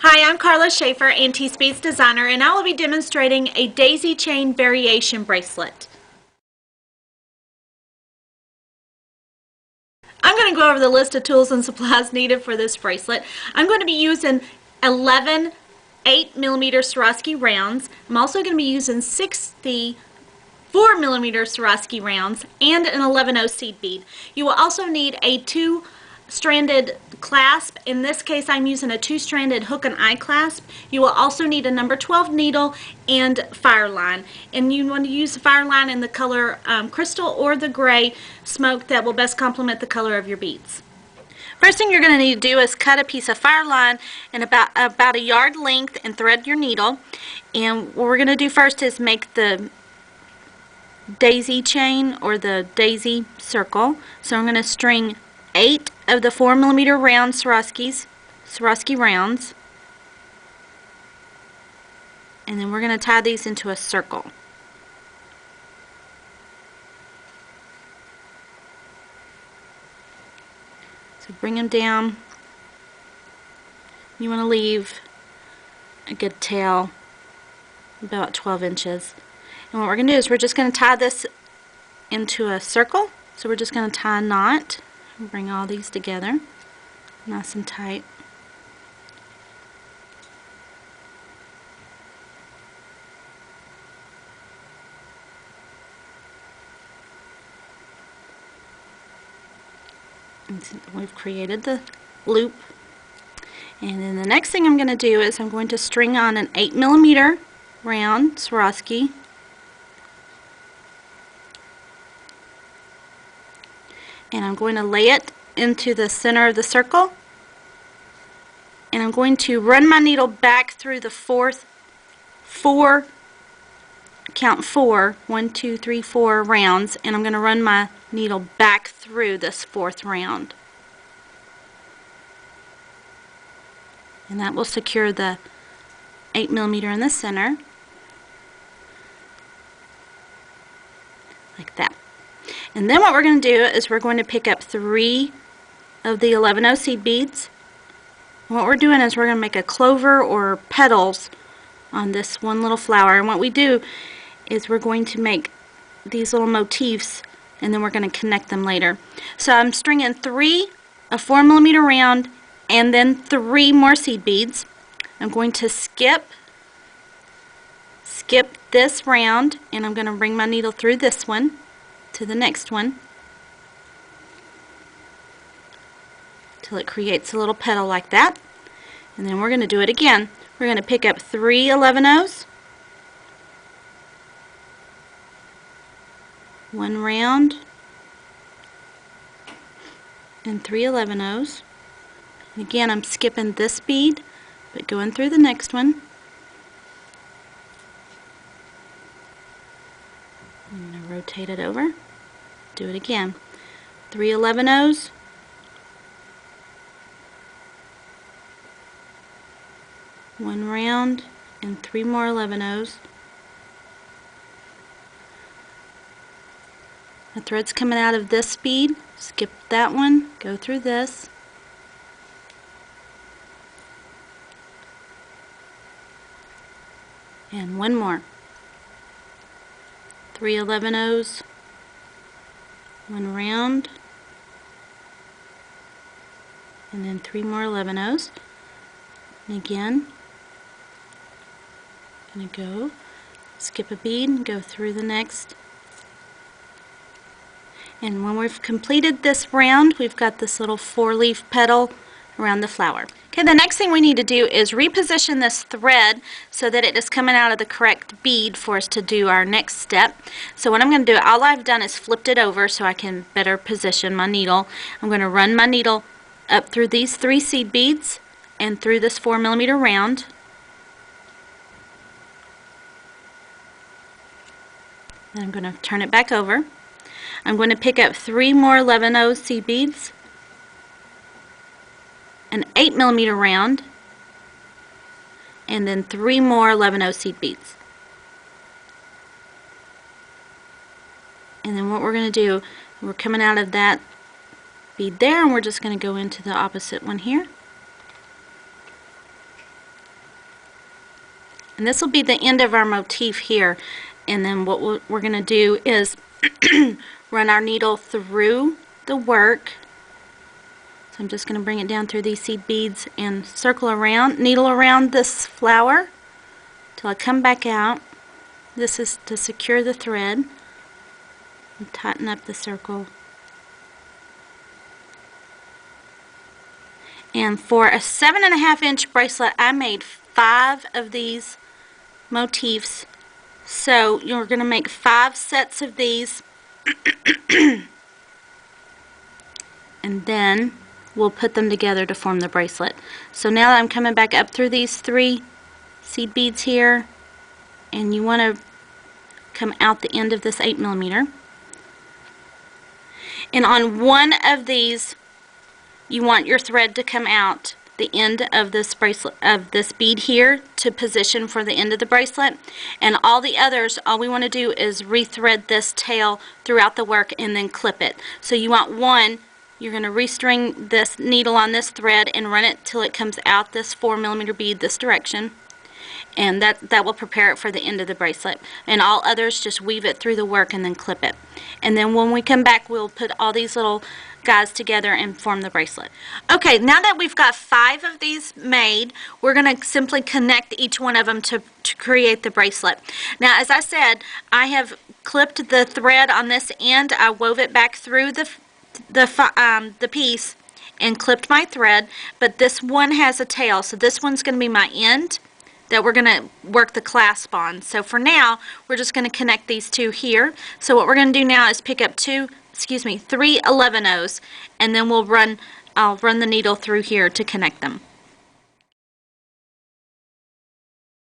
Hi, I'm Carla Schaefer, Anti-Speeds designer, and I will be demonstrating a Daisy Chain Variation Bracelet. I'm going to go over the list of tools and supplies needed for this bracelet. I'm going to be using 11 8mm Swarovski rounds. I'm also going to be using 60 4mm Swarovski rounds and an 11/0 seed bead. You will also need a two-stranded clasp. In this case, I'm using a two-stranded hook and eye clasp. You will also need a number 12 needle and fire line. And you want to use the fire line in the color crystal or the gray smoke that will best complement the color of your beads. First thing you're going to need to do is cut a piece of fire line in about a yard length and thread your needle. And what we're going to do first is make the daisy chain or the daisy circle. So I'm going to string 8 of the 4mm round Swarovski rounds, and then we're going to tie these into a circle. So bring them down. You want to leave a good tail about 12 inches. And what we're going to do is we're just going to tie this into a circle. So we're just going to tie a knot and bring all these together nice and tight. And we've created the loop. And then the next thing I'm going to do is I'm going to string on an 8mm round Swarovski. And I'm going to lay it into the center of the circle, and I'm going to run my needle back through the count 4, 1, 2, 3, 4 rounds, and I'm going to run my needle back through this 4th round. And that will secure the 8mm in the center, like that. And then what we're going to do is we're going to pick up 3 of the 11/0 seed beads. And what we're doing is we're going to make a clover or petals on this one little flower. And what we do is we're going to make these little motifs, and then we're going to connect them later. So I'm stringing 3 a 4mm round and then 3 more seed beads. I'm going to skip this round, and I'm going to bring my needle through this one to the next one till it creates a little petal like that. And then we're going to do it again. We're going to pick up 3 11/0s, 1 round, and 3 11/0s. And again, I'm skipping this bead but going through the next one. I'm going to rotate it over. Do it again. 3 11/0s, 1 round, and 3 more 11/0s. The thread's coming out of this bead. Skip that one, go through this. And 1 more. 3 11/0s, 1 round, and then 3 more 11/0s. And again, I'm going to go skip a bead and go through the next. And when we've completed this round, we've got this little 4-leaf petal around the flower. Okay, the next thing we need to do is reposition this thread so that it is coming out of the correct bead for us to do our next step. So what I'm going to do, all I've done is flipped it over so I can better position my needle. I'm going to run my needle up through these 3 seed beads and through this 4mm round. Then I'm going to turn it back over. I'm going to pick up 3 more 11/0 seed beads, an 8mm round, and then 3 more 11/0 seed beads. And then what we're going to do, we're coming out of that bead there, and we're just going to go into the opposite one here. And this will be the end of our motif here. And then what we're going to do is run our needle through the work. So I'm just going to bring it down through these seed beads and circle around, needle around this flower till I come back out. This is to secure the thread and tighten up the circle. And for a 7.5 inch bracelet, I made 5 of these motifs. So you're going to make 5 sets of these. And then we'll put them together to form the bracelet. So now that I'm coming back up through these 3 seed beads here, and you want to come out the end of this 8mm. And on one of these, you want your thread to come out the end of this bracelet, of this bead here, to position for the end of the bracelet. And all the others, all we want to do is rethread this tail throughout the work and then clip it. So you want one, you're going to restring this needle on this thread and run it till it comes out this 4mm bead this direction. And that will prepare it for the end of the bracelet. And all others, just weave it through the work and then clip it. And then when we come back, we'll put all these little guys together and form the bracelet. Okay, now that we've got 5 of these made, we're going to simply connect each one of them to create the bracelet. Now, as I said, I have clipped the thread on this end. I wove it back through the piece and clipped my thread, but this one has a tail, so this one's going to be my end that we're going to work the clasp on. So for now, we're just going to connect these 2 here. So what we're going to do now is pick up 3 11/0s, and then I'll run the needle through here to connect them.